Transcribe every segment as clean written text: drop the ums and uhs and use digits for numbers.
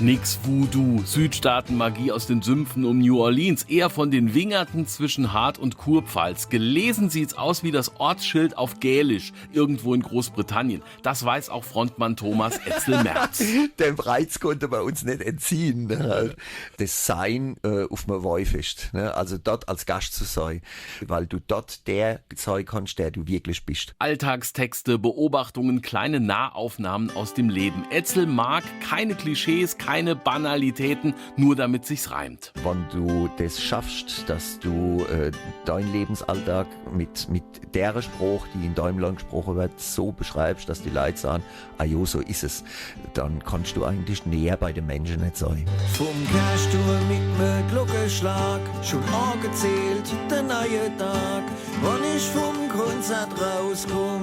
Nix Voodoo, Südstaatenmagie aus den Sümpfen um New Orleans, eher von den Wingerten zwischen Hart und Kurpfalz. Gelesen sieht's aus wie das Ortsschild auf Gälisch, irgendwo in Großbritannien. Das weiß auch Frontmann Thomas Etzel-Merz. Dem Reiz konnte man uns nicht entziehen. Ne? Das Sein auf einem Weihfest, ne? Also dort als Gast zu sein, weil du dort der sein kannst, der du wirklich bist. Alltagstexte, Beobachtungen, kleine Nahaufnahmen aus dem Leben. Etzel mag keine Klischees, keine Banalitäten, nur damit sich's reimt. Wenn du das schaffst, dass du deinen Lebensalltag mit der Sprache, die in deinem Land gesprochen wird, so beschreibst, dass die Leute sagen, ah jo, so ist es, dann kannst du eigentlich näher bei den Menschen nicht sein. Vom Kirchturm mit dem Glockenschlag, schon angezählt, der neue Tag, wann ich vom Konzert rauskomm.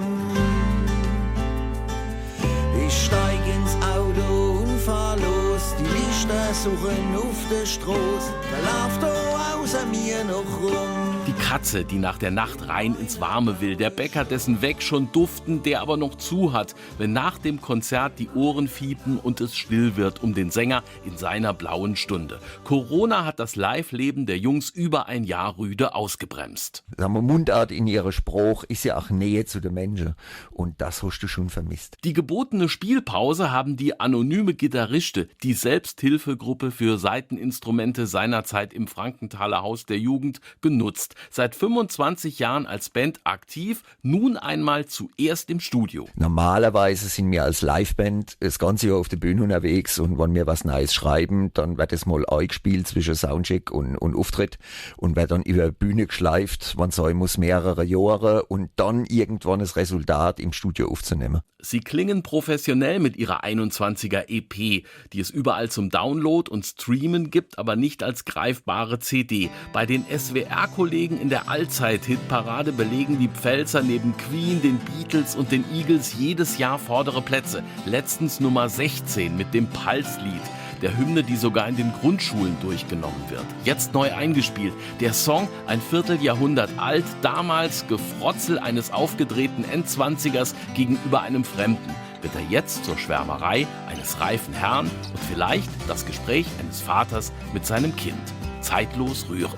Ich steig ins Auto und fahr los, die Lichter suchen auf der Straße, da läuft da außer mir noch rum. Die Katze, die nach der Nacht rein ins Warme will, der Bäcker, dessen Weg schon duften, der aber noch zu hat, wenn nach dem Konzert die Ohren fiepen und es still wird um den Sänger in seiner blauen Stunde. Corona hat das Live-Leben der Jungs über ein Jahr rüde ausgebremst. Sagen wir, Mundart in ihrer Sprache ist ja auch Nähe zu den Menschen und das hast du schon vermisst. Die gebotene Spielpause haben die anonyme Gitarriste, die Selbsthilfegruppe für Saiteninstrumente seinerzeit im Frankenthaler Haus der Jugend, genutzt. Seit 25 Jahren als Band aktiv, nun einmal zuerst im Studio. Normalerweise sind wir als Liveband das ganze Jahr auf der Bühne unterwegs und wenn wir was Neues schreiben, dann wird es mal eingespielt zwischen Soundcheck und Auftritt und wird dann über die Bühne geschleift, man sein muss mehrere Jahre und dann irgendwann das Resultat im Studio aufzunehmen. Sie klingen professionell mit ihrer 21er EP, die es überall zum Download und Streamen gibt, aber nicht als greifbare CD. Bei den SWR-Kollegen in der Allzeit-Hitparade belegen die Pfälzer neben Queen, den Beatles und den Eagles jedes Jahr vordere Plätze. Letztens Nummer 16 mit dem Pulse-Lied, der Hymne, die sogar in den Grundschulen durchgenommen wird. Jetzt neu eingespielt. Der Song, ein Vierteljahrhundert alt, damals Gefrotzel eines aufgedrehten Endzwanzigers gegenüber einem Fremden. Wird er jetzt zur Schwärmerei eines reifen Herrn und vielleicht das Gespräch eines Vaters mit seinem Kind. Zeitlos rührend.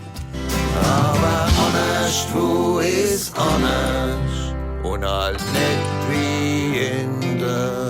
Aber honest, wo ist honest? Und halt nicht wie in der